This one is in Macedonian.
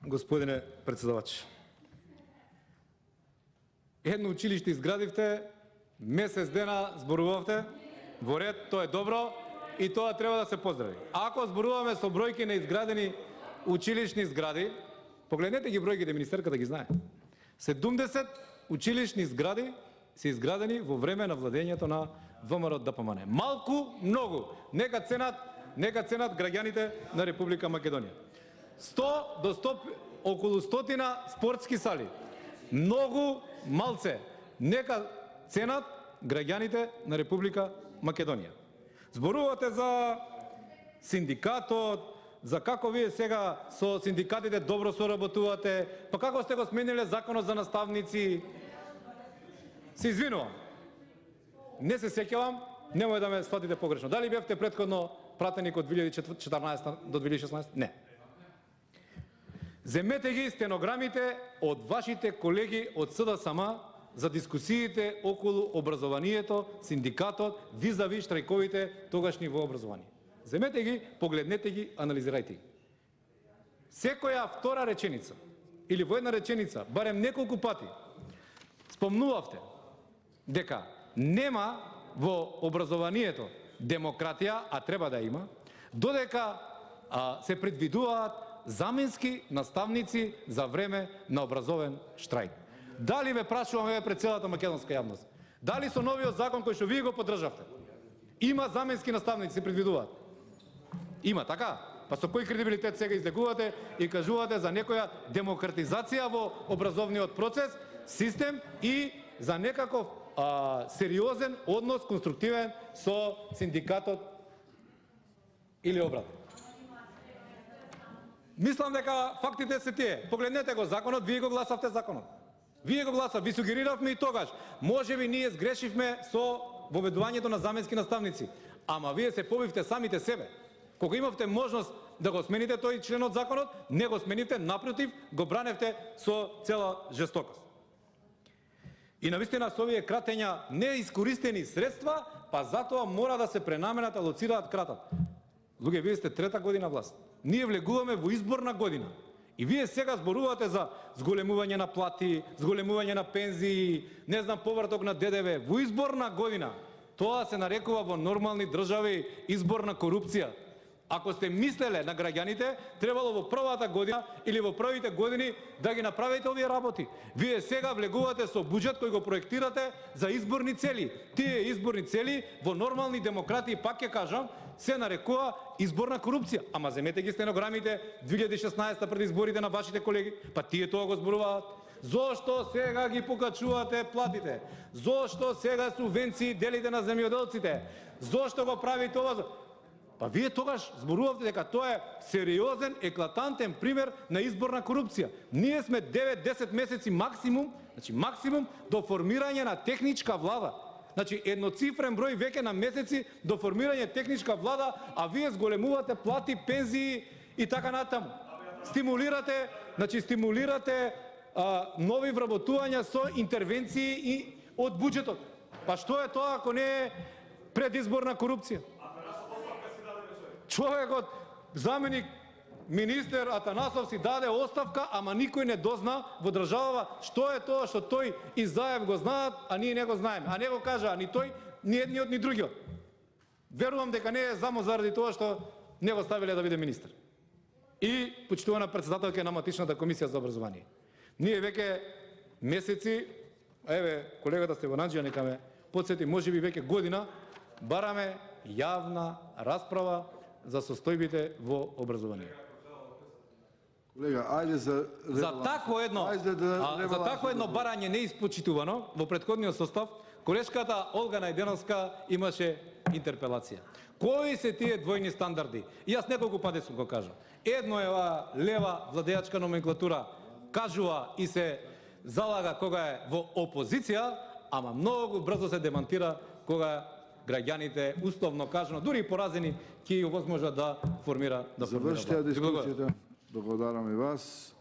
Господине председавач. Едно училиште изградивте, месец дена зборувавте, во ред, тоа е добро и тоа треба да се поздрави. Ако зборуваме со бројки на изградени училишни згради, погледнете ги бројките, министерката ги знае. 70 училишни згради се изградени во време на владењето на ВМРО ДПМН. Малку, многу. Нека ценат граѓаните на Република Македонија. 100 до 100, околу 100 спортски сали. Многу малце. Нека ценат граѓаните на Република Македонија. Зборувате за синдикатот, за како вие сега со синдикатите добро соработувате, па како сте го смениле законот за наставници. Се извинувам. Не се сеќавам, немој да ме сфатите погрешно. Дали бевте претходно пратеник од 2014 до 2016? Не. Земете ги стенограмите од вашите колеги од СДСМ за дискусиите околу образованието, синдикатот, визави штрајковите тогашни во образование. Земете ги, погледнете ги, анализирајте ги. Секоја втора реченица или во една реченица, барем неколку пати, спомнувавте дека нема во образованието демократија, а треба да има, додека се предвидуваат заменски наставници за време на образовен штрајк. Дали ве прашуваме пред целата македонска јавност? Дали со новиот закон кој што вие го поддржавте, има заменски наставници се предвидуваат? Има, така? Па со кој кредибилитет сега излегувате и кажувате за некоја демократизација во образовниот процес, систем и за некаков сериозен однос, конструктивен со синдикатот или обратно? Мислам дека фактите се тие. Погледнете го законот, вие го гласавте законот. Вие го гласав, ви сугериравме и тогаш. Можеби ние сгрешивме со воведувањето на заменски наставници, ама вие се побивте самите себе. Кога имавте можност да го смените тој член од законот, не го сменивте, напротив, го браневте со цела жестокост. И навистина со овие кратења неискористени средства, па затоа мора да се пренаменат, алоцираат, кратат. Луѓе, вие сте трета година власт. Ние влегуваме во изборна година. И вие сега зборувате за зголемување на плати, зголемување на пензии, не знам, повраток на ДДВ. Во изборна година. Тоа се нарекува во нормални држави изборна корупција. Ако сте мислеле на граѓаните, требало во првата година или во првите години да ги направите овие работи. Вие сега влегувате со буџет кој го проектирате за изборни цели. Тие изборни цели во нормални демократии, пак ќе кажам, се нарекува изборна корупција. Ама земете ги стенограмите 2016 пред изборите на вашите колеги, па тие тоа го зборуваат. Зошто сега ги покачувате платите? Зошто сега субвенции делите на земјоделците? Зошто го правите ова? Па вие тогаш зборувавте дека тоа е сериозен, еклатантен пример на изборна корупција. Ние сме 9-10 месеци максимум, максимум до формирање на техничка влада. Едноцифрен број веќе на месеци до формирање техничка влада, а вие зголемувате плати, пензии и така натаму. Стимулирате нови вработувања со интервенции и од буџетот. Па што е тоа ако не е предизборна корупција? Човекот, заменик министер Атанасов си даде оставка, ама никој не дозна во државава што е тоа што тој и Заев го знаат, а ние не го знаеме. А не го кажа ни тој, ни едниот, ни другиот. Верувам дека не е само заради тоа што не го ставиле да биде министер. И почитувана председателка на Матичната комисија за образование. Ние веќе месеци, еве колегата Стеванаджија нека ме потсети, можеби веќе година, бараме јавна расправа за состојбите во образование. Колега, ајде за такво едно барање неиспочитувано во претходниот состав, колешката Олга Најденовска имаше интерпелација. Кои се тие двојни стандарди? И јас неколку пати сум го кажал. Едно е лева владеачка номенклатура кажува и се залага кога е во опозиција, ама многу брзо се демантира кога граѓаните, условно кажано, дури и поразени, ќе овозможат да формира. Завршите дискусијата. Благодарам и вас.